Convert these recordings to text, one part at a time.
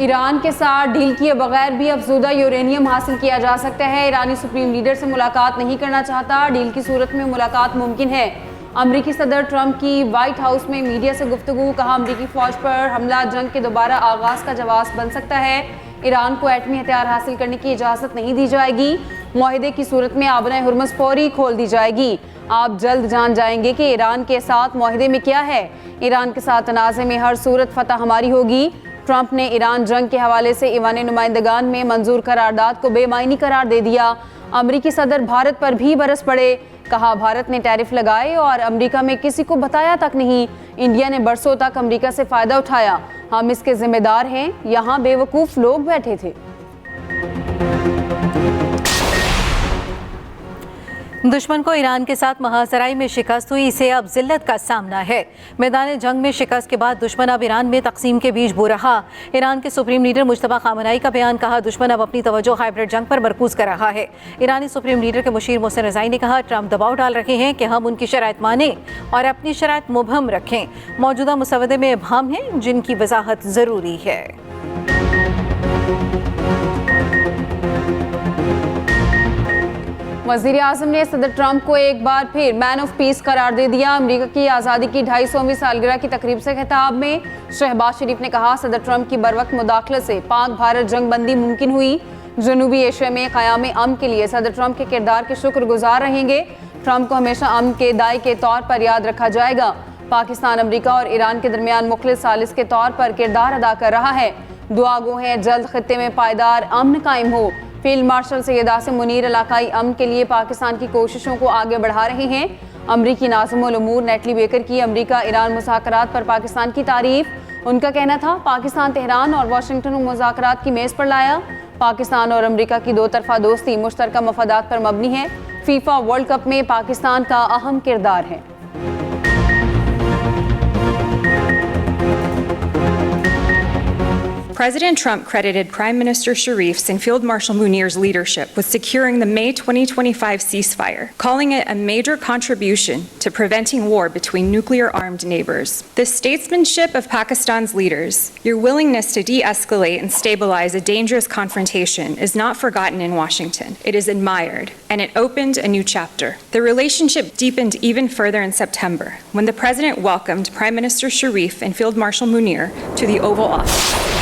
Iran के साथ deal किए बगैर भी अफजूदा यूरेनियम हासिल किया जा सकता है। ईरानी सुप्रीम लीडर से मुलाकात नहीं करना चाहता। डील की सूरत में मुलाकात मुमकिन है। अमरीकी सदर ट्रंप की व्हाइट हाउस में मीडिया से गुफ्तगू। कहा, अमरीकी फौज पर हमला जंग के दोबारा आगाज का जवाब बन सकता है। ईरान को एटमी हथियार हासिल करने की इजाज़त नहीं दी जाएगी। मुआहिदे की सूरत में आबना हुर्मुज़ फौरी खोल दी जाएगी। आप जल्द जान जाएंगे कि ईरान के साथ मुआहिदे में क्या है। ईरान के साथ तनाज़े में हर सूरत फतह हमारी होगी। ट्रंप ने ईरान जंग के हवाले से ईवान नुमाइंदगान में मंजूर करारदाद को बेमायनी करार दे दिया। अमरीकी सदर भारत पर भी बरस पड़े। कहा, भारत ने टैरिफ लगाए और अमरीका में किसी को बताया तक नहीं। इंडिया ने बरसों तक अमरीका से फ़ायदा उठाया। हम इसके जिम्मेदार हैं। यहाँ बेवकूफ़ लोग बैठे थे। दुश्मन को ईरान के साथ महासराई में शिकस्त हुई, इसे अब जिल्लत का सामना है। मैदान जंग में शिकस्त के बाद दुश्मन अब ईरान में तकसीम के बीच बो रहा। ईरान के सुप्रीम लीडर मुश्तबा खामनाई का बयान। कहा, दुश्मन अब अपनी तवज्जो हाइब्रिड जंग पर मरकूज कर रहा है। ईरानी सुप्रीम लीडर के मुशीर मोहसिन रज़ाई ने कहा, ट्रंप दबाव डाल रहे हैं कि हम उनकी शराइत माने और अपनी शराइत मुबहम रखें। मौजूदा मुसवदे में इबहम हैं जिनकी वजाहत ज़रूरी है। वज़ीर आज़म ने सदर ट्रंप को एक बार फिर मैन ऑफ पीस करार दे दिया। अमेरिका की आज़ादी की 250वीं सालगिरह की तकरीब से खिताब में शहबाज शरीफ ने कहा, सदर ट्रंप की बरवक्त मुदाखलत से पाक भारत जंग बंदी मुमकिन हुई। जनूबी एशिया में क़याम अमन के लिए सदर ट्रंप के किरदार के शुक्रगुजार रहेंगे। ट्रंप को हमेशा अमन के दाई के तौर पर याद रखा जाएगा। पाकिस्तान अमरीका और ईरान के दरमियान मुखलिस सालिस के तौर पर किरदार अदा कर रहा है। दुआ गो है जल्द खत्ते में पायदार अमन कायम हो। फील्ड मार्शल सैयद आसिम मुनीर इलाकाई अमन के लिए पाकिस्तान की कोशिशों को आगे बढ़ा रहे हैं। अमरीकी नाज़िमुल उमूर नेटली बेकर की अमरीका ईरान मुज़ाकरात पर पाकिस्तान की तारीफ। उनका कहना था, पाकिस्तान तेहरान और वाशिंगटन को मुज़ाकरात की मेज़ पर लाया। पाकिस्तान और अमरीका की दो तरफा दोस्ती मुश्तरका मफादात पर मबनी है। फीफा वर्ल्ड कप में पाकिस्तान का अहम किरदार है। President Trump credited Prime Minister Sharif's and Field Marshal Munir's leadership with securing the May 2025 ceasefire, calling it a major contribution to preventing war between nuclear-armed neighbors. The statesmanship of Pakistan's leaders, your willingness to de-escalate and stabilize a dangerous confrontation is not forgotten in Washington. It is admired, and it opened a new chapter. The relationship deepened even further in September, when the President welcomed Prime Minister Sharif and Field Marshal Munir to the Oval Office.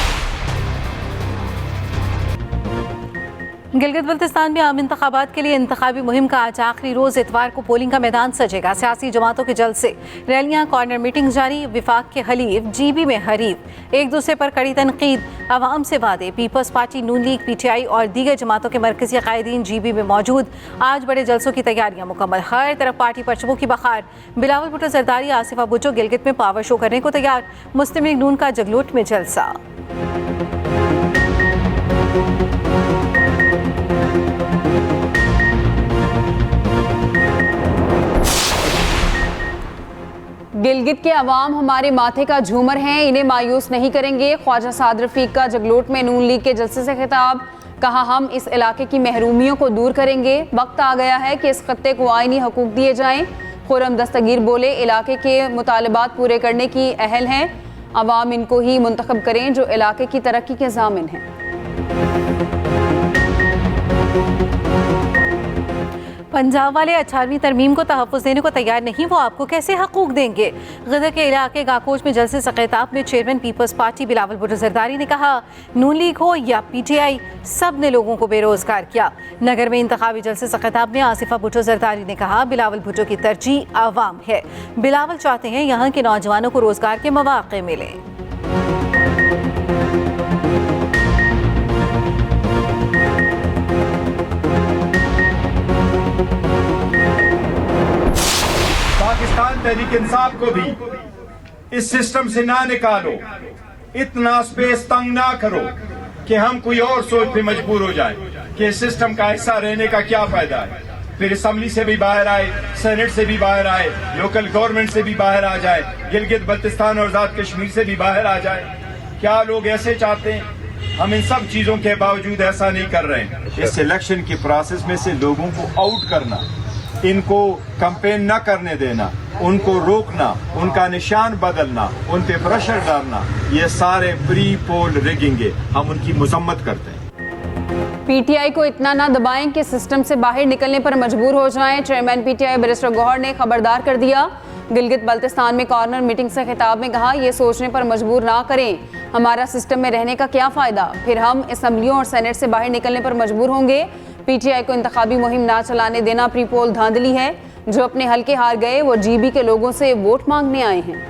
Gilgit Baltistan में आम इंतखाबात के लिए इंतखाबी मुहिम का आज आखिरी रोज इतवार को पोलिंग का मैदान सजेगा। सियासी जमातों के जल्द से रैलियां, कॉर्नर मीटिंग जारी। विफाक के हलीफ जीबी में हरीफ, एक दूसरे पर कड़ी तनकीद। अवाम से वादे। पीपल्स पार्टी, नून लीग, पीटीआई और दीगर जमातों के मरकजी कायदीन जीबी में मौजूद। आज बड़े जलसों की तैयारियां मुकम्मल। हर तरफ पार्टी परचमों की बखार। बिलावल भुट्टो जरदारी, आसिफा भुट्टो गिलगित में पावर शो करने को तैयार। मुस्लिम लीग नून का जगलोट में जलसा। गिलगित के अवाम हमारे माथे का झूमर हैं, इन्हें मायूस नहीं करेंगे। ख्वाजा साद रफीक का जगलोट में नून लीग के जलसे से खिताब। कहा, हम इस इलाके की महरूमियों को दूर करेंगे। वक्त आ गया है कि इस खत्ते को आईनी हकूक दिए जाएं। खुर्रम दस्तगीर बोले, इलाके के मुतालबात पूरे करने की अहल हैं। अवाम इनको ही मुंतखब करें जो इलाके की तरक्की के ज़ामिन हैं। पंजाब वाले 18वीं तरमीम को तहफ़्फ़ुज़ देने को तैयार नहीं, वो आपको कैसे हकूक़ देंगे। गदर के इलाके गाकोच में जलसे से खिताब में चेयरमैन पीपल्स पार्टी बिलावल भुट्टो जरदारी ने कहा, नून लीग हो या पीटीआई, सब ने लोगों को बेरोज़गार किया। नगर में इंतखाबी जलसे से खिताब में आसिफा भुट्टो जरदारी ने कहा, बिलावल भुट्टो की तरजीह आवाम है। बिलावल चाहते हैं यहाँ के नौजवानों को रोज़गार के मौक़े मिले। पाकिस्तान तहरीक इंसाफ को भी इस सिस्टम से ना निकालो, इतना स्पेस तंग ना करो कि हम कोई और सोच पे मजबूर हो जाए कि इस सिस्टम का हिस्सा रहने का क्या फायदा है। फिर असेंबली से भी बाहर आए, सेनेट से भी बाहर आए, लोकल गवर्नमेंट से भी बाहर आ जाए, गिलगित बल्तिस्तान और आजाद कश्मीर से भी बाहर आ जाए। क्या लोग ऐसे चाहते हैं? हम इन सब चीजों के बावजूद ऐसा नहीं कर रहे हैं। इस इलेक्शन की प्रोसेस में से लोगों को आउट करना, इनको कैंपेन न करने देना, उनको रोकना, उनका निशान बदलना, उन पे प्रेशर डालना, ये सारे प्री पोल रिगिंग है। हम उनकी मजम्मत करते हैं। पीटीआई को इतना ना दबाएं कि सिस्टम से बाहर निकलने पर मजबूर हो जाएं। चेयरमैन पीटीआई बैरिस्टर गौहर ने खबरदार कर दिया। गिलगित बल्तिस्तान में कॉर्नर मीटिंग से खिताब में कहा, ये सोचने पर मजबूर ना करें हमारा सिस्टम में रहने का क्या फ़ायदा, फिर हम असम्बलियों और सेनेट से बाहर निकलने पर मजबूर होंगे। पीटीआई को इंतखाबी मुहिम ना चलाने देना प्री पोल धांधली है। जो अपने हल्के हार गए वो जीबी के लोगों से वोट मांगने आए हैं।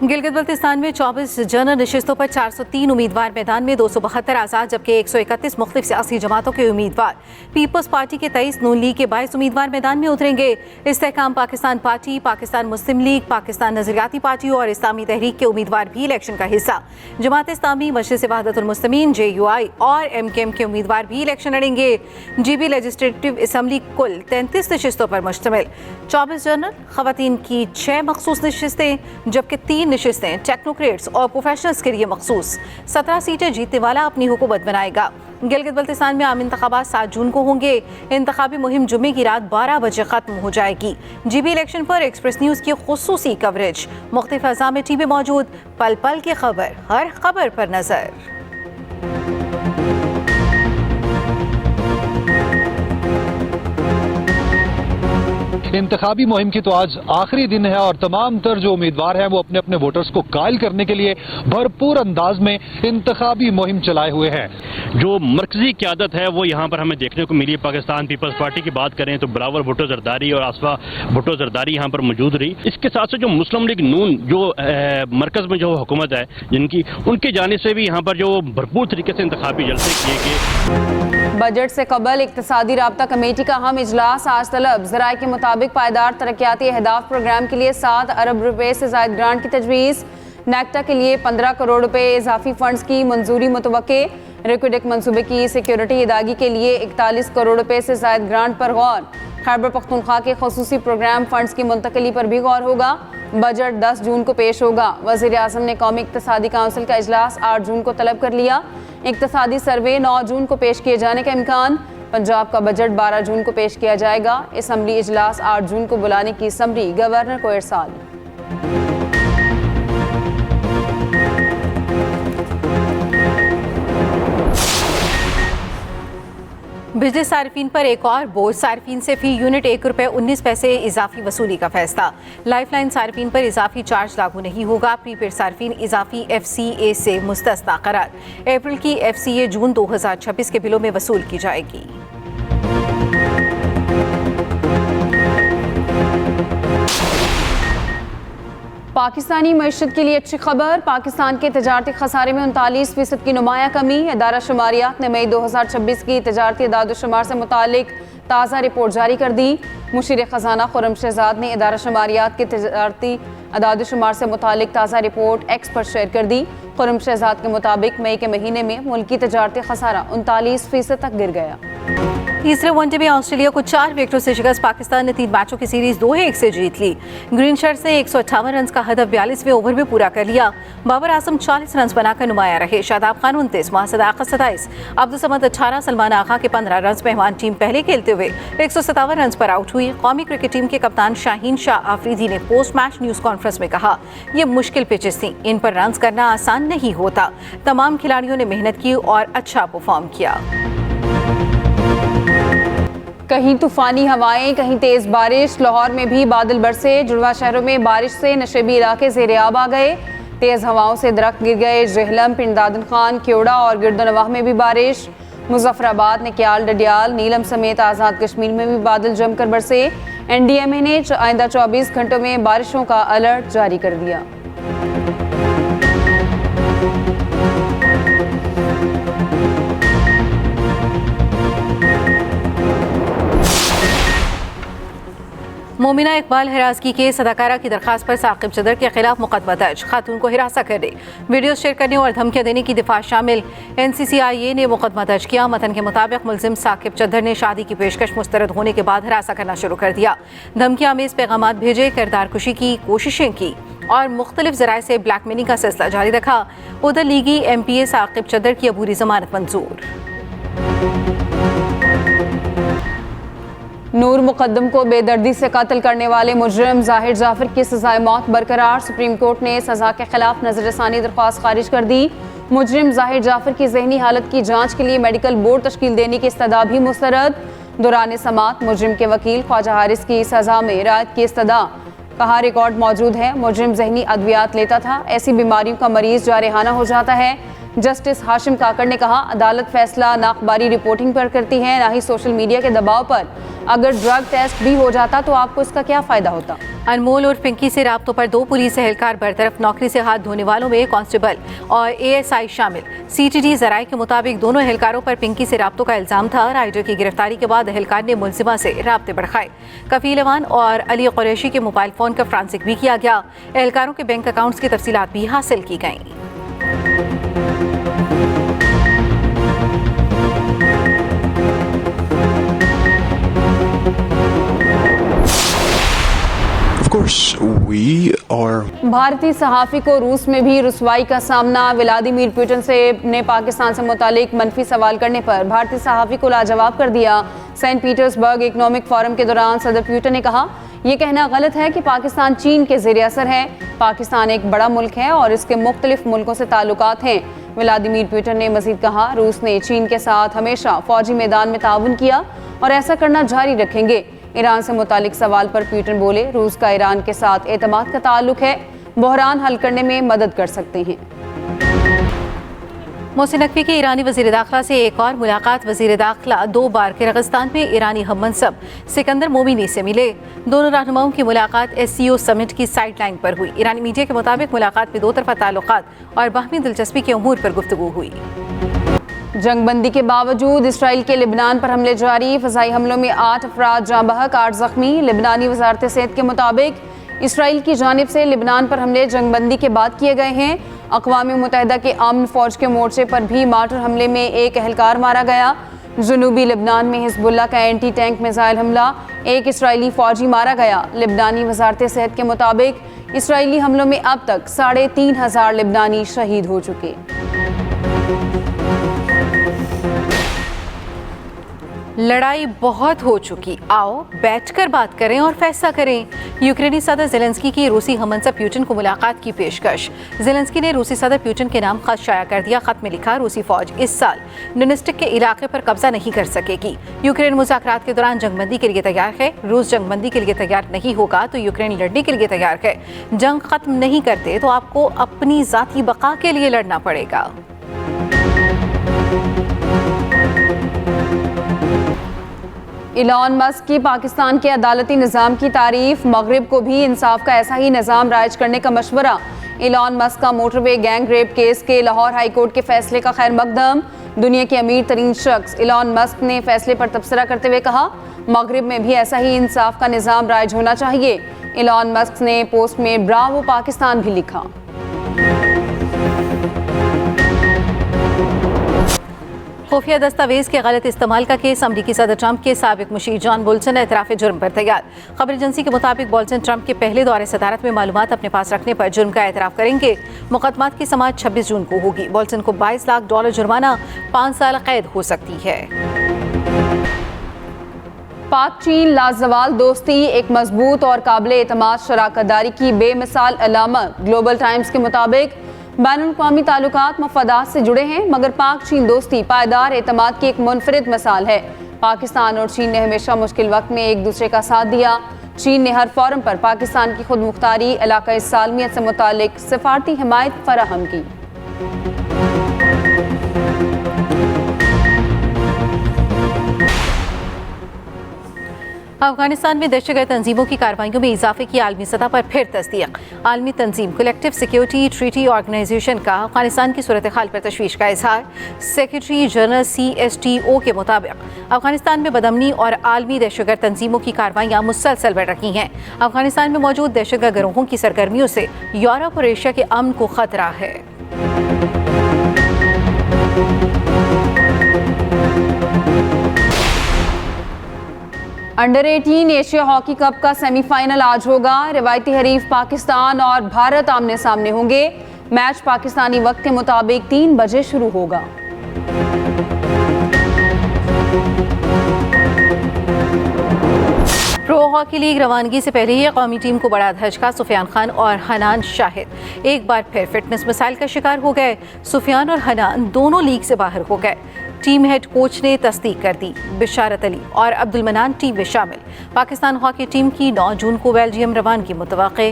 गिलगित बल्तिस्तान में 24 जनरल नशिस्तों पर 403 उम्मीदवार मैदान में, 272 आज़ाद जबकि 131 मुख्तलिफ सियासी जमातों के उम्मीदवार। पीपल्स पार्टी के 23, नून लीग के 22 उम्मीदवार मैदान में उतरेंगे। इस्तेहकाम पाकिस्तान पार्टी, पाकिस्तान मुस्लिम लीग, पाकिस्तान नजरियाती पार्टी और इस्लामी तहरीक के उम्मीदवार भी इलेक्शन का हिस्सा। जमात इस्लामी, मजलिस वहदतुल मुस्लिमीन, JUI और MKM के उम्मीदवार भी इलेक्शन लड़ेंगे। GB लेजिस्लेटिव असम्बली कुल 33 नशिस्तों पर मुश्तमिल। 24 जनरल, खवातीन की 6 मखसूस नशिस्तें जबकि 3 नशिस्तें टेक्नोक्रेट्स और प्रोफेशनल्स के लिए मखसूस। 17 सीटें जीतने वाला अपनी हुकूमत बनाएगा। गिलगित बल्तिस्तान में आम इंतखाबात 7 जून को होंगे। इंतखाबी मुहिम जुम्मे की रात 12 बजे खत्म हो जाएगी। GB इलेक्शन पर एक्सप्रेस न्यूज़ की खुसूसी कवरेज, मुख्तलिफ अज़ा में टीवी मौजूद, पल पल की खबर, हर खबर पर नजर। इंतखाबी मुहिम की तो आज आखिरी दिन है और तमाम तर जो उम्मीदवार हैं वो अपने अपने वोटर्स को कायल करने के लिए भरपूर अंदाज में इंतखाबी मुहिम चलाए हुए हैं। जो मरकजी क़यादत है वो यहाँ पर हमें देखने को मिली। पाकिस्तान पीपल्स पार्टी की बात करें तो बराबर भुट्टो जरदारी और आसफा भुट्टो जरदारी यहाँ पर मौजूद रही। इसके साथ साथ जो मुस्लिम लीग नून जो मरकज में जो हुकूमत है जिनकी, उनकी जानिब से भी यहाँ पर जो भरपूर तरीके से इंतखाबी जलसे किए गए। बजट से कबल इक्तिसादी राब्ता कमेटी का अहम इजलास आज तलब। ज़राए के मुताबिक पायदार तरक्याती अहदाफ प्रोग्राम के लिए 7 अरब रुपए से ज़ायद ग्रांट की तजवीज़। नेक्टा के लिए 15 करोड़ रुपए इजाफी फंड्स की मंजूरी मुतवक्के। रिक्विडिक मनसूबे की सिक्योरिटी अदागी के लिए 41 करोड़ रुपए से ज़ायद ग्रांट पर गौर। खैबर पख्तूनख्वा के खसूसी प्रोग्राम फंड्स की मुंतकली पर भी गौर होगा। बजट 10 जून को पेश होगा। वज़ीर आज़म ने कौमी इक्तिसादी काउंसिल का इजलास 8 जून को तलब कर लिया। इक्तिसादी सर्वे 9 जून को पेश किए जाने का इम्कान। पंजाब का बजट 12 जून को पेश किया जाएगा। असम्बली इजलास 8 जून को बुलाने की समरी गवर्नर को इरसाल। बिजली सार्फिन पर एक और बोझ, सार्फिन से फी यूनिट 1 रुपये 19 पैसे इजाफी वसूली का फैसला। लाइफलाइन सार्फिन पर इजाफी चार्ज लागू नहीं होगा। प्रीपेड सार्फिन इजाफी FCA से मुस्तस्ना करार। अप्रैल की FCA जून 2026 के बिलों में वसूल की जाएगी। पाकिस्तानी मईशत के लिए अच्छी खबर। पाकिस्तान के तजारती खसारे में 39% की नुमाया कमी। अदारा शुमारियात ने मई 2026 की तजारती अदाद-ओ-शुमार से मुतालिक ताज़ा रिपोर्ट जारी कर दी। मुशीर ख़जाना खुर्रम शहजाद ने अदारा शुमारियात के तजारती अदाद-ओ-शुमार से मुतालिक ताज़ा रिपोर्ट एक्स पर शेयर कर दी। खुर्रम शहजाद के मुताबिक मई के महीने में मुल्की तजारती खसारा 39% तक गिर गया। तीसरे वनडे में ऑस्ट्रेलिया को 4 विकेटों से शिकस्त। पाकिस्तान ने 3 मैचों की सीरीज 2-1 से जीत ली। ग्रीन शर्ट ने 158 रन का हदफ 42वें ओवर में पूरा कर लिया। बाबर आजम 40 रन बनाकर नुमाया रहे। शादाब खान 29, मोहम्मद आका 27, अब्दुल समद 18, सलमान आगा के 15 रन। मेहमान टीम पहले खेलते हुए 157 रन पर आउट हुई। कौमी क्रिकेट टीम के कप्तान शाहीन शाह आफरीदी ने पोस्ट मैच न्यूज कॉन्फ्रेंस में कहा, ये मुश्किल पिचेस थी, इन पर रन करना आसान नहीं होता। तमाम खिलाड़ियों ने मेहनत की और अच्छा परफॉर्म किया। कहीं तूफानी हवाएं, कहीं तेज बारिश। लाहौर में भी बादल बरसे। जुड़वा शहरों में बारिश से नशेबी इलाके ज़ेर-ए-आब आ गए। तेज हवाओं से दरख्त गिर गए। जहलम, पिंड दादन खान, क्योड़ा और गिरदनवाह में भी बारिश। मुजफ्फराबाद, निक्याल, डडियाल, नीलम समेत आज़ाद कश्मीर में भी बादल जमकर बरसे। NDMA ने आइंदा 24 घंटों में बारिशों का अलर्ट जारी कर दिया। मोमिना इकबाल हिरासगी के अदाकारा की दरखास्त पर साकिब चदर के खिलाफ मुकदमा दर्ज। खातून को हिरासा करने, वीडियो शेयर करने और धमकियां देने की दिफा शामिल। NCCIA ने मुकदमा दर्ज किया। मतन के मुताबिक मुलजिम साकिब चदर ने शादी की पेशकश मुस्तरद होने के बाद हिरासा करना शुरू कर दिया। धमकियां में पैगामात भेजे, किरदार कुशी की कोशिशें की और मुख्तलिफ ज़राए से ब्लैक मनी का सिलसिला जारी रखा। उधर लीगी MPA साकिब चदर की अबूरी जमानत मंजूर। नूर मुकद्दम को बेदर्दी से कत्ल करने वाले मुजरिम जाहिर जाफर की सजाए मौत बरकरार। सुप्रीम कोर्ट ने सजा के खिलाफ नजरसानी दरख्वास्त खारिज कर दी। मुजरिम जाहिर जाफर की जहनी हालत की जांच के लिए मेडिकल बोर्ड तश्कील देने की इस्तदा भी मुस्तरद। दौरान समाअत मुजरिम के वकील ख्वाजा हारिस की सजा में रायत की इस्तदा। कहा रिकॉर्ड मौजूद है, मुजरिम जहनी अद्वियात लेता था, ऐसी बीमारियों का मरीज जारहाना हो जाता है। जस्टिस हाशिम काकड़ ने कहा अदालत फैसला ना अखबारी रिपोर्टिंग पर करती है, ना ही सोशल मीडिया के दबाव पर। अगर ड्रग टेस्ट भी हो जाता तो आपको इसका क्या फ़ायदा होता। अनमोल और पिंकी से राब्तों पर 2 पुलिस एहलकार बरतरफ। नौकरी से हाथ धोने वालों में कांस्टेबल और ASI शामिल। CTD ज़राए के मुताबिक दोनों एहलकारों पर पिंकी से राब्तों का इल्ज़ाम था। राइडर की गिरफ्तारी के बाद एहलकार ने मुलजिमा से राब्ते बढ़ाए। कफील अवान और अली कुरैशी के मोबाइल फ़ोन का फ्रांसिक भी किया गया। एहलकारों के बैंक अकाउंट्स की तफसीलात भी हासिल की गईं। भारतीय सहाफ़ी को रूस में भी रुसवाई का सामना। व्लादिमीर पुतिन ने पाकिस्तान से मुतालिक मनफी सवाल करने पर भारतीय सहाफ़ी को लाजवाब कर दिया। सेंट पीटर्सबर्ग इकनॉमिक फोरम के दौरान सदर पुतिन ने कहा यह कहना गलत है कि पाकिस्तान चीन के ज़ेर असर है। पाकिस्तान एक बड़ा मुल्क है और इसके मुख्तलिफ मुल्कों से ताल्लुकात हैं। व्लादिमीर पुतिन ने मजीद कहा रूस ने चीन के साथ हमेशा फौजी मैदान में ताउन किया और ऐसा करना जारी रखेंगे। ईरान से मुतालिक सवाल पर पुतिन बोले रूस का ईरान के साथ एतमाद का ताल्लुक है, बहरान हल करने में मदद कर सकते हैं। मोहसिन नकवी की ईरानी वज़ीर दाखिला से एक और मुलाकात। वज़ीर दाखिला 2 बार किर्गिस्तान में ईरानी हम मनसब सिकंदर मोमिनी से मिले। दोनों रहनुमाओं की मुलाकात SCO समिट की साइड लाइन पर हुई। ईरानी मीडिया के मुताबिक मुलाकात में 2 तरफा ताल्लुकात और बाहमी दिलचस्पी के उमूर पर गुफ्तगू हुई। जंगबंदी के बावजूद इसराइल के लिबनान पर हमले जारी। फ़ज़ाई हमलों में 8 अफराद जाँ बहक, 8 ज़ख्मी। लिबनानी वज़ारत सेहत के मुताबिक इसराइल की जानिब से लिबनान पर हमले जंगबंदी के बाद किए गए हैं। अक़वाम मुत्तहिदा के अमन फ़ौज के मोर्चे पर भी मार्टर हमले में एक एहलकार मारा गया। जुनूबी लिबनान में हिज़्बुल्लाह का एंटी टैंक मिसाइल हमला, एक इसराइली फ़ौजी मारा गया। लिबनानी वज़ारत सेहत के मुताबिक इसराइली हमलों में अब तक 3,500 लिबनानी शहीद हो चुके। लड़ाई बहुत हो चुकी, आओ बैठकर बात करें और फैसला करें। यूक्रेनी सदर ज़ेलेंस्की की रूसी हममंसब पुतिन को मुलाकात की पेशकश। ज़ेलेंस्की ने रूसी सदर पुतिन के नाम खत शाया कर दिया। खत में लिखा रूसी फौज इस साल डोनेस्टिक के इलाके पर कब्जा नहीं कर सकेगी। यूक्रेन मुज़ाकरात के दौरान जंगबंदी के लिए तैयार है। रूस जंगबंदी के लिए तैयार नहीं होगा तो यूक्रेन लड़ने के लिए तैयार है। जंग खत्म नहीं करते तो आपको अपनी ज़ाती बका के लिए लड़ना पड़ेगा। इलॉन मस्क की पाकिस्तान के अदालती निज़ाम की तारीफ। मगरिब को भी इंसाफ का ऐसा ही निज़ाम राइज करने का मशवरा। इलॉन मस्क का मोटरवे गैंग रेप केस के लाहौर हाई कोर्ट के फैसले का खैर मकदम। दुनिया के अमीर तरीन शख्स इलॉन मस्क ने फैसले पर तबसरा करते हुए कहा मगरिब में भी ऐसा ही इंसाफ का निज़ाम राइज होना चाहिए। इलॉन मस्क ने पोस्ट में ब्रावो पाकिस्तान भी लिखा। खुफिया दस्तावेज के गलत इस्तेमाल का केस। अमरीकी सदर ट्रंप के साबिक मुशीर जॉन बोल्टन एतराफ़ जुर्म पर तैयार। खबर एजेंसी के मुताबिक बोल्टन ट्रंप के पहले दौरे सदारत में मालूमात अपने पास रखने पर जुर्म का एतराफ़ करेंगे। मुकदमात की समाअत 26 जून को होगी। बोल्टन को $22 लाख जुर्माना, 5 साल कैद हो सकती है। पाक चीन लाजवाल दोस्ती एक मजबूत और काबिल एतमाद शराकतदारी की बेमिसाल अलामत। ग्लोबल टाइम्स के मुताबिक बैनुल-अक़वामी ताल्लुकात मफादात से जुड़े हैं मगर पाक चीन दोस्ती पायदार एतमाद की एक मुनफरिद मिसाल है। पाकिस्तान और चीन ने हमेशा मुश्किल वक्त में एक दूसरे का साथ दिया। चीन ने हर फोरम पर पाकिस्तान की खुद मुख्तारी, इलाकाई सालमियत से मुतालिक सिफारती हिमायत फराहम की। अफगानिस्तान में दहशतगर्द तंजीमों की कार्रवाइयों में इजाफे की आलमी सतह पर फिर तस्दीक। आलमी तंजीम कलेक्टिव सिक्योरिटी ट्रीटी ऑर्गेनाइजेशन का अफगानिस्तान की सूरत हाल पर तशवीश का इजहार। सेक्रेटरी जनरल CSTO के मुताबिक अफगानिस्तान में बदअमनी और आलमी दहशतगर्द तंजीमों की कार्रवाइयाँ मुसलसल बढ़ रही हैं। अफगानिस्तान में मौजूद दहशतगर्द गिरोहों की सरगर्मियों से यूरोप और एशिया के अमन को खतरा है। अंडर 18 एशिया हॉकी कप का सेमीफाइनल आज होगा। रिवायती हरीफ पाकिस्तान और भारत आमने सामने होंगे। मैच पाकिस्तानी वक्त के मुताबिक 3 बजे शुरू होगा। प्रो हॉकी लीग रवानगी से पहले ही कौमी टीम को बड़ा धचका। सुफियान खान और हनान शाहिद एक बार फिर फिटनेस मसाइल का शिकार हो गए। सुफियान और हनान दोनों लीग से बाहर हो गए। टीम हेड कोच ने तस्दीक कर दी। बिशारत अली और अब्दुल मनान टीम में शामिल। पाकिस्तान हॉकी टीम की 9 जून को बेल्जियम रवानगी मुतवक्के।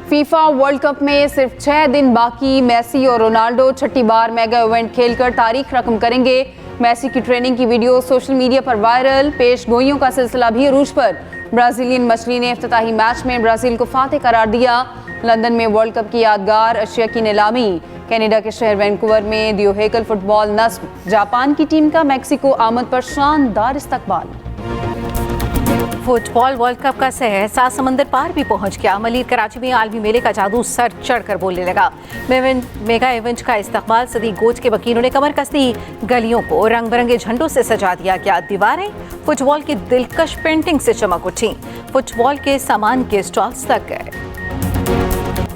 फीफा वर्ल्ड कप में सिर्फ 6 दिन बाकी। मेसी और रोनाल्डो छठी बार मेगा इवेंट खेलकर तारीख रकम करेंगे। मेसी की ट्रेनिंग की वीडियो सोशल मीडिया पर वायरल। पेश गोइयों का सिलसिला भी अरूज पर। ब्राजीलियन मछली ने इफ्तिताही मैच में ब्राजील को फातेह करार दिया। लंदन में वर्ल्ड कप की यादगार अशिया की नीलामी। कनाडा के शहर वैंकूवर में दियोहेकल फुटबॉल नस्ब। जापान की टीम का मैक्सिको आमद पर शानदार इस्तकबाल। फुटबॉल वर्ल्ड कप का सहर 7 समंदर पार भी पहुंच गया। मलिर कराची में आलमी मेले का जादू सर चढ़कर बोलने लगा। मेगा इवेंट का इस्तकबाल सदी गोच के वकीलों ने कमर कस दी। गलियों को रंग बिरंगे झंडों से सजा दिया गया। दीवारें फुटबॉल की दिलकश पेंटिंग से चमक उठी। फुटबॉल के सामान के स्टॉल्स तक गए।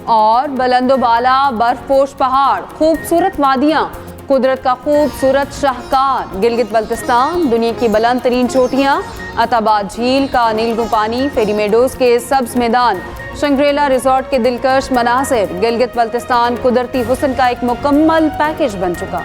और बुलंदोबाला बर्फपोश पहाड़, खूबसूरत वादियां, कुदरत का खूबसूरत शाहकार। गिलगित बल्तिस्तान दुनिया की बुलंद तरीन चोटियां। अताबाद झील का नीलगू पानी, फेरी मेडोज के सब्ज मैदान, शंग्रेला रिजॉर्ट के दिलकश मनासिर। गिलगित बल्तिस्तान कुदरती हुस्न का एक मुकम्मल पैकेज बन चुका।